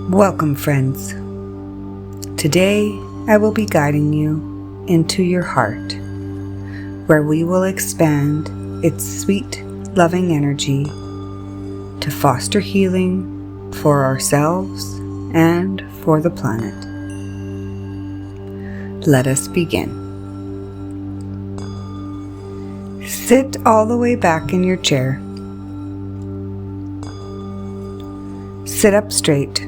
Welcome, friends. Today I will be guiding you into your heart, where we will expand its sweet, loving energy to foster healing for ourselves and for the planet. Let us begin. Sit all the way back in your chair. Sit up straight.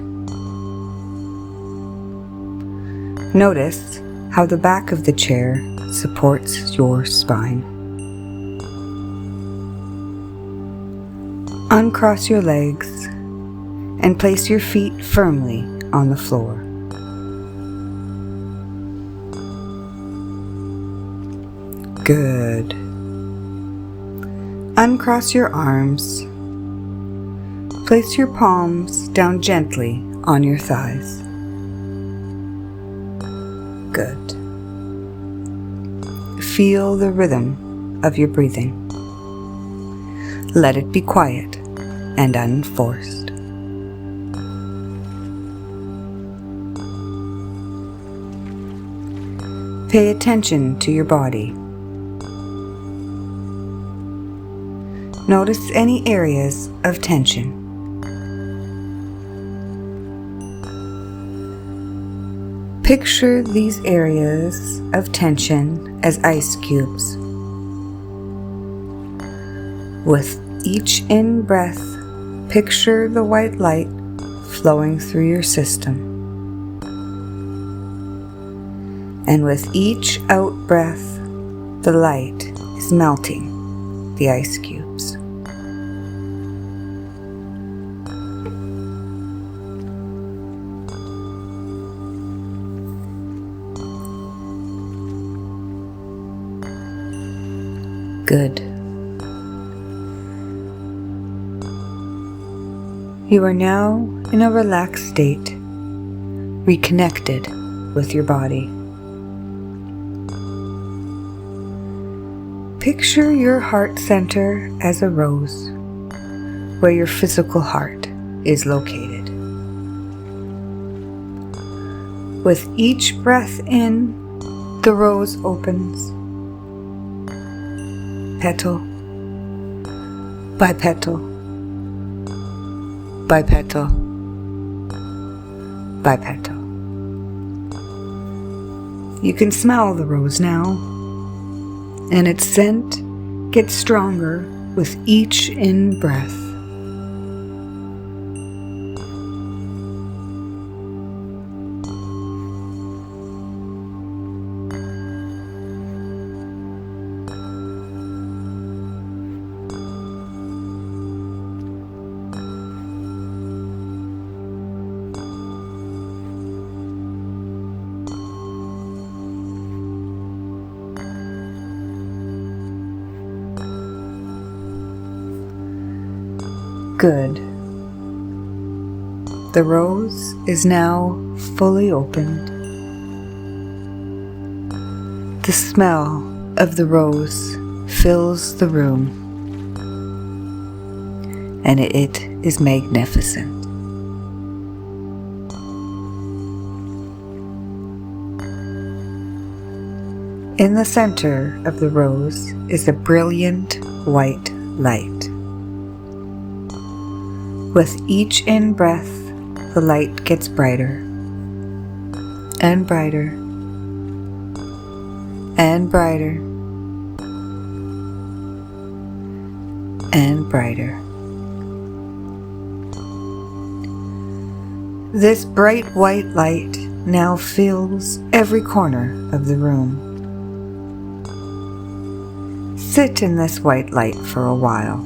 Notice how the back of the chair supports your spine. Uncross your legs and place your feet firmly on the floor. Good. Uncross your arms. Place your palms down gently on your thighs. Good. Feel the rhythm of your breathing. Let it be quiet and unforced. Pay attention to your body. Notice any areas of tension. Picture these areas of tension as ice cubes. With each in-breath, picture the white light flowing through your system. And with each out-breath, the light is melting the ice cubes. Good. You are now in a relaxed state, reconnected with your body. Picture your heart center as a rose, where your physical heart is located. With each breath in, the rose opens. Petal by petal by petal by petal. You can smell the rose now, and its scent gets stronger with each in-breath. Good. The rose is now fully opened. The smell of the rose fills the room, and it is magnificent. In the center of the rose is a brilliant white light. With each in-breath, the light gets brighter and brighter and brighter and brighter. This bright white light now fills every corner of the room. Sit in this white light for a while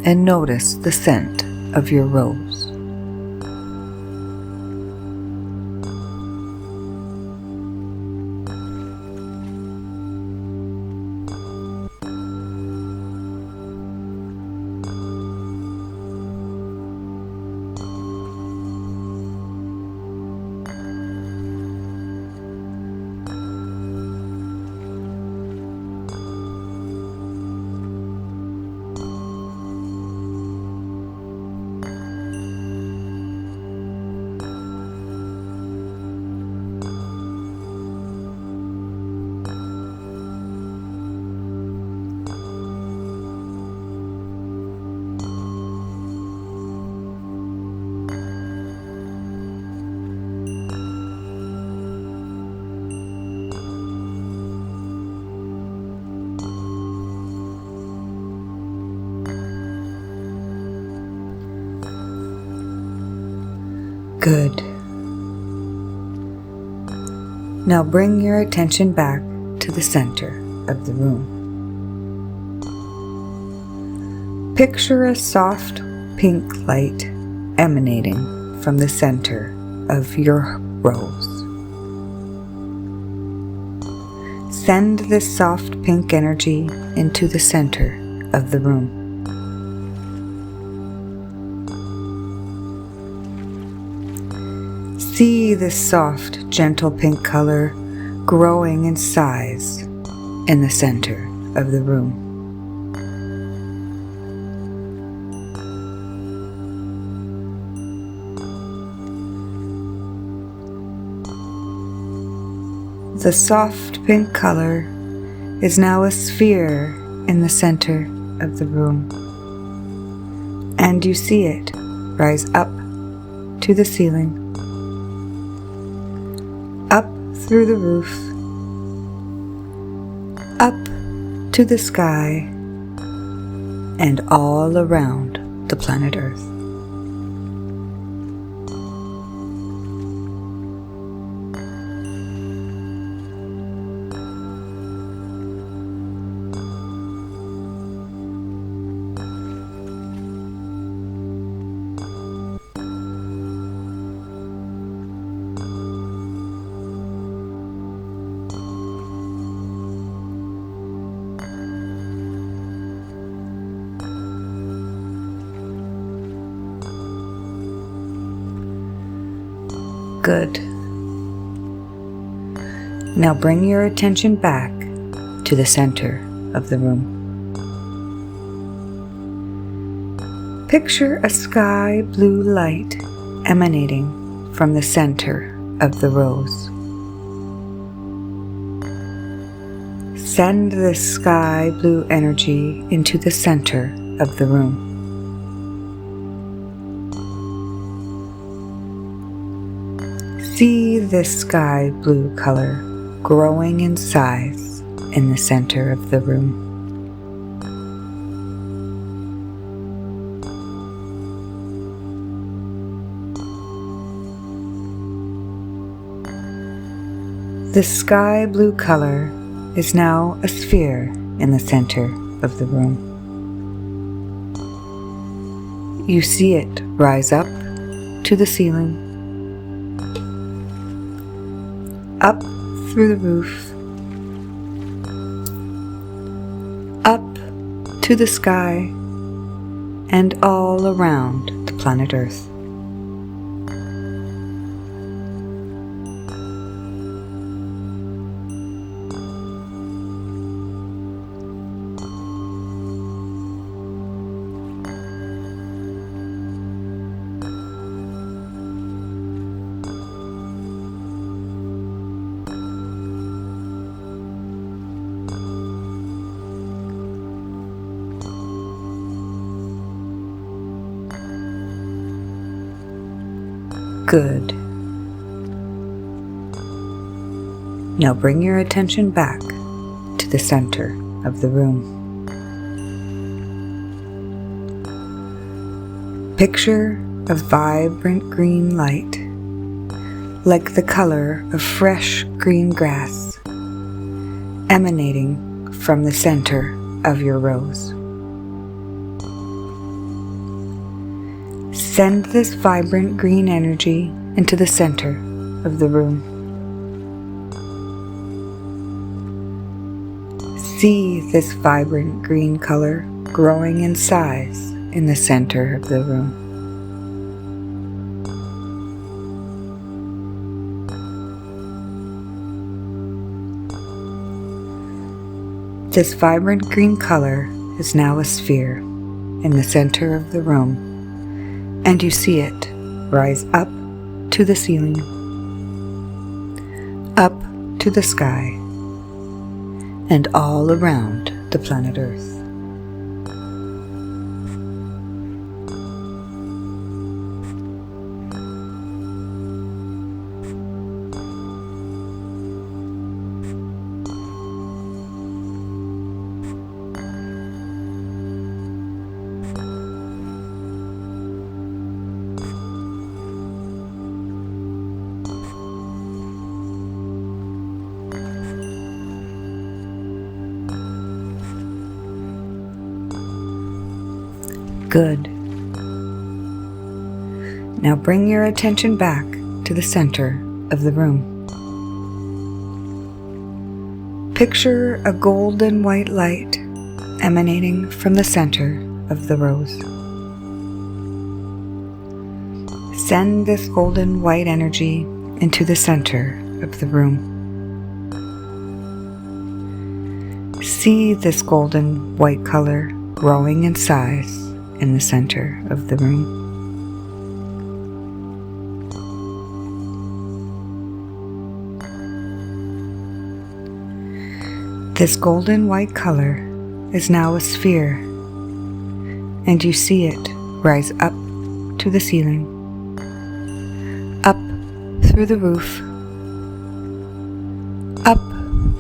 and notice the scent of your rose. Good. Now bring your attention back to the center of the room. Picture a soft pink light emanating from the center of your rose. Send this soft pink energy into the center of the room. See this soft, gentle pink color growing in size in the center of the room. The soft pink color is now a sphere in the center of the room, and you see it rise up to the ceiling, up through the roof, up to the sky, and all around the planet Earth. Good. Now bring your attention back to the center of the room. Picture a sky blue light emanating from the center of the rose. Send this sky blue energy into the center of the room. See this sky blue color growing in size in the center of the room. The sky blue color is now a sphere in the center of the room. You see it rise up to the ceiling, up through the roof, up to the sky, and all around the planet Earth. Good. Now bring your attention back to the center of the room. Picture a vibrant green light, like the color of fresh green grass, emanating from the center of your rose. Send this vibrant green energy into the center of the room. See this vibrant green color growing in size in the center of the room. This vibrant green color is now a sphere in the center of the room, and you see it rise up to the ceiling, up to the sky, and all around the planet Earth. Good. Now bring your attention back to the center of the room. Picture a golden white light emanating from the center of the rose. Send this golden white energy into the center of the room. See this golden white color growing in size in the center of the room. This golden white color is now a sphere, and you see it rise up to the ceiling, up through the roof, up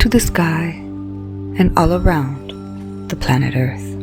to the sky, and all around the planet Earth.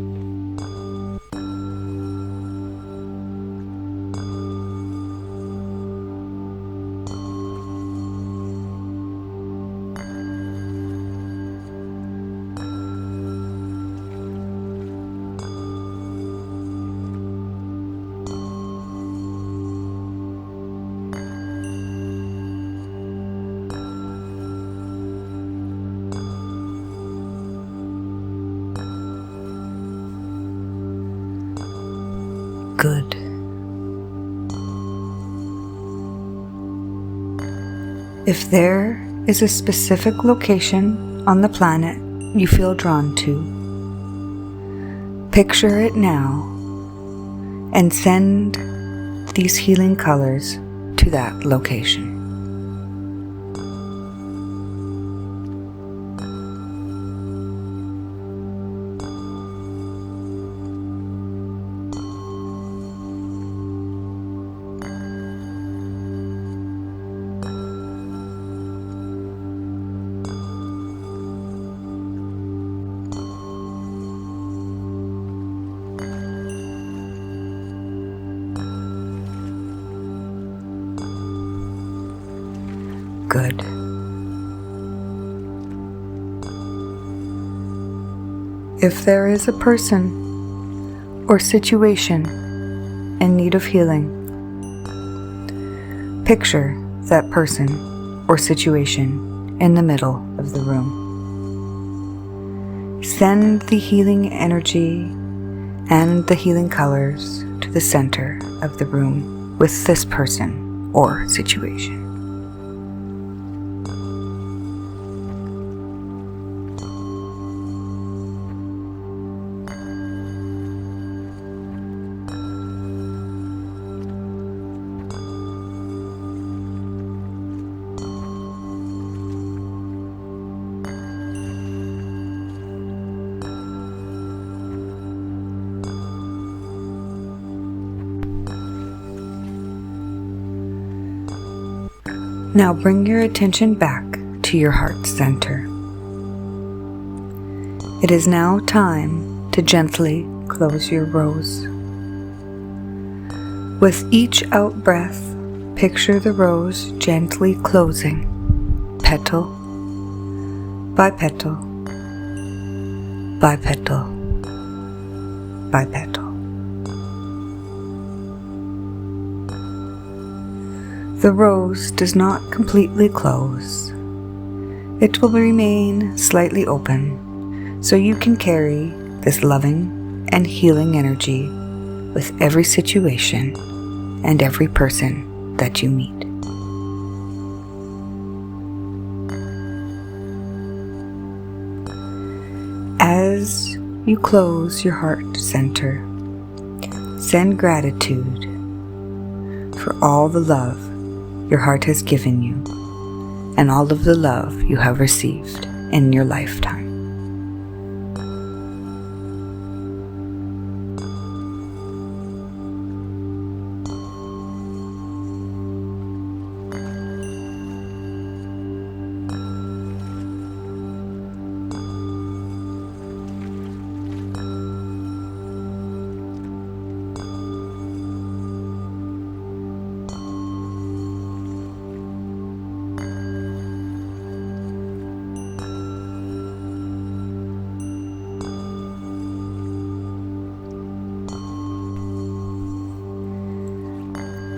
Good. If there is a specific location on the planet you feel drawn to, picture it now and send these healing colors to that location. Good. If there is a person or situation in need of healing, picture that person or situation in the middle of the room. Send the healing energy and the healing colors to the center of the room with this person or situation. Now bring your attention back to your heart center. It is now time to gently close your rose. With each out breath, picture the rose gently closing, petal by petal by petal by petal. The rose does not completely close. It will remain slightly open, so you can carry this loving and healing energy with every situation and every person that you meet. As you close your heart center, send gratitude for all the love your heart has given you and all of the love you have received in your lifetime.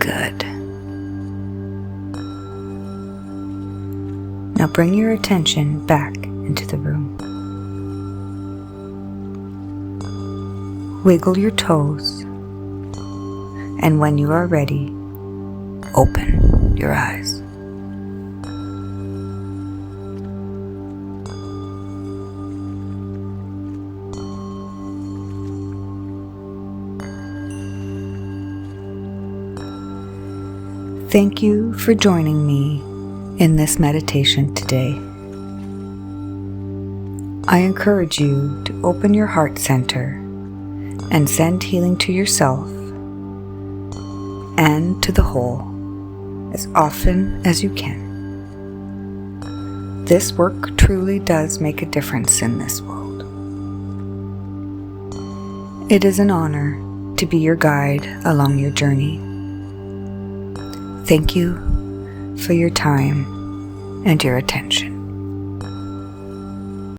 Good. Now bring your attention back into the room. Wiggle your toes, and when you are ready, open your eyes. Thank you for joining me in this meditation today. I encourage you to open your heart center and send healing to yourself and to the whole as often as you can. This work truly does make a difference in this world. It is an honor to be your guide along your journey. Thank you for your time and your attention.